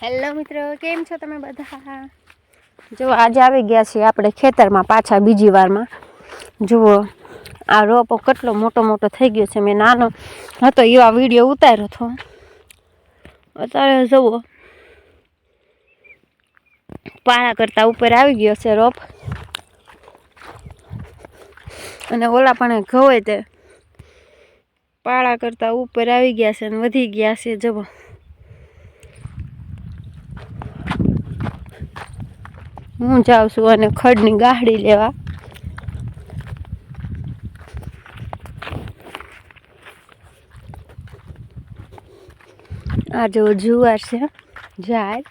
Hello મિત્રો, કેમ છો તમે બધા? જો આજે આવી ગયા છીએ આપણે ખેતરમાં પાછા બીજી વારમાં. જુઓ આ રોપો કેટલો મોટો મોટો થઈ ગયો છે. મેં નાનો હતો એવા વિડીયો ઉતાર્યો હતો. અત્યારે જુઓ પાળા કરતાં ઉપર આવી ગયો છે રોપ. અને ઓલા પણ ઘઉં તે પાળા કરતાં ઉપર આવી ગયા છે અને વધી ગયા છે. જુઓ હું જાઉં છું અને ખડની ગાહડી લેવા. આ જો જુવાર છે જાય.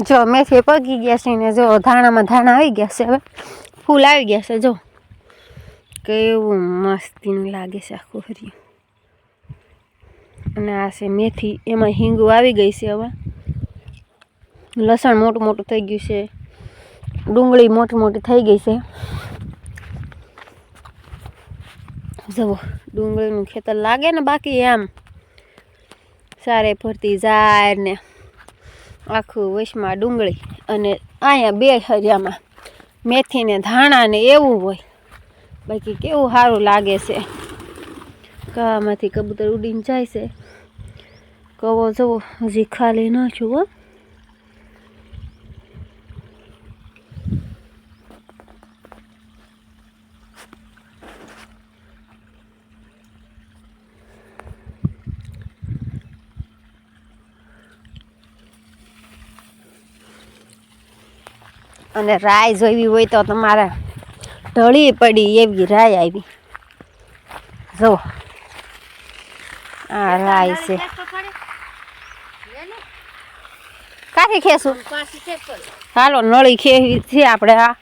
જો મેથી પગી ગયા છે ને જો ધાણામાં ધાણા આવી ગયા છે. હવે ફૂલ આવી ગયા છે. જો કેવું મસ્તીનું લાગે છે આખું હરિયું. અને આ છે મેથી, એમાં હિંગુ આવી ગઈ છે. હવે લસણ મોટું મોટું થઈ ગયું છે. ડુંગળી મોટી મોટી થઈ ગઈ છે. જુઓ ડુંગળીનું ખેતર લાગે ને બાકી એમ સારે ફરતી જાય ને આખું વશમાં ડુંગળી અને અહીંયા બે હરિયામાં મેથી ને ધાણા ને એવું હોય. બાકી કેવું સારું લાગે છે. કામાંથી કબૂતર ઉડીને જાય છે. કવો જવો હજી ખાલી ન છું હો. અને રાય જોઈવી હોય તો તમારે ઢળી પડી એવી રાય આવી. જો આ રાય છે. કાથી ખેશું? હાલો નળી ખેવી છે આપણે આ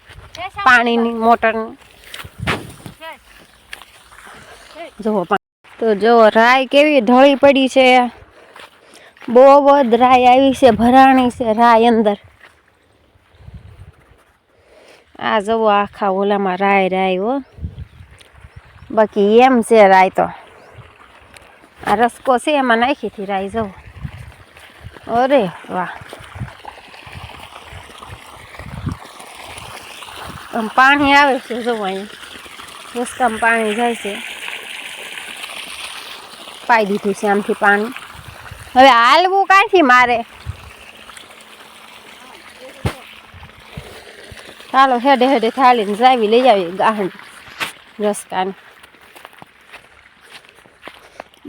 પાણીની મોટરની. જુઓ તો જો રાય કેવી ઢળી પડી છે. બહુ જ રાય આવી છે. ભરાણી છે રાય અંદર. આ જવો આખા ઓલામાં રાય રાય હો. બાકી એમ છે રાય તો. આ રસકો છે એમાં નાખી હતી રાય. જવો અરે વાહ. આમ પાણી આવે છે. જવો અહીંયા રસ્તામાં પાણી જાય છે. પાઈ દીધું છે આમથી પાણી. હવે હાલવું ક્યાંથી મારે? ચાલો હેડે હેડે થાળીને જાવી લઈ આવી ગાહડી રસ્તાની.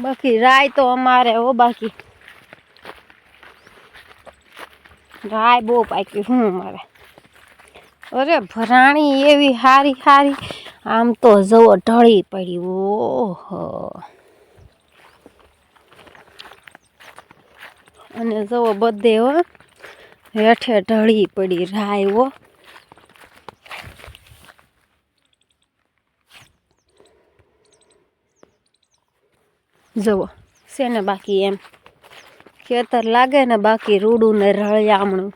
બાકી રાય તો અમારે હો. બાકી રાય બહુ પાકી હું અમારે. અરે ભરાણી એવી હારી હારી. આમ તો જવો ઢળી પડી. ઓહો. અને જવો બધે હો હેઠે ઢળી પડી રાય હો. જુઓ છે ને બાકી એમ ખેતર લાગે ને બાકી રૂડું ને રળિયામણું.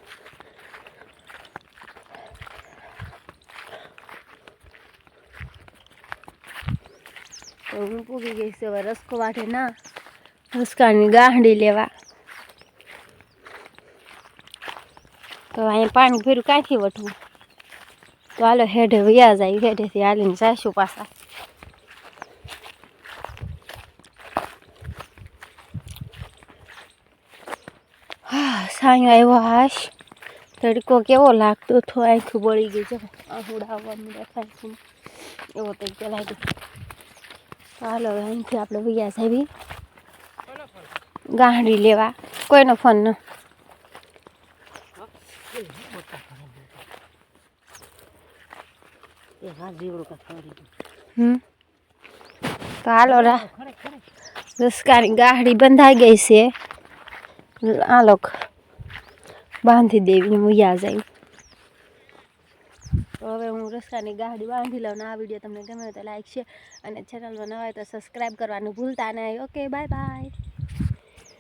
તો હું પૂગી ગઈ છે હવે રસકો વાટે ના રસકાની ગાંહડી લેવા. તો અહીંયા પાણી ભર્યું ક્યાંથી વટવું? તો હાલો હેઠે વ્યા જાય. હેઠેથી હાલીને જઈશું પાછા. સાંયો આવ્યો. હાશ તડકો કેવો લાગતો હતો. આખું બળી ગઈ. જો આહુડા આવવાનું દેખાય છે એવો તડકો લાગ્યો. હાલો અહીંથી આપણે વ્યા જાવી ગાંહડી લેવા. કોઈનો ફોન ન. તો હાલો રસકાની ગાહડી બંધાઈ ગઈ છે. આ લોક બાંધી દેવી હું યા જાય. તો હવે હું રસ્તાની ગાડી બાંધી લઉં ને આ વિડીયો તમને ગમે તો લાઈક શેર અને ચેનલમાં નવા હોય તો સબસ્ક્રાઈબ કરવાનું ભૂલતા નહીં. Okay bye bye.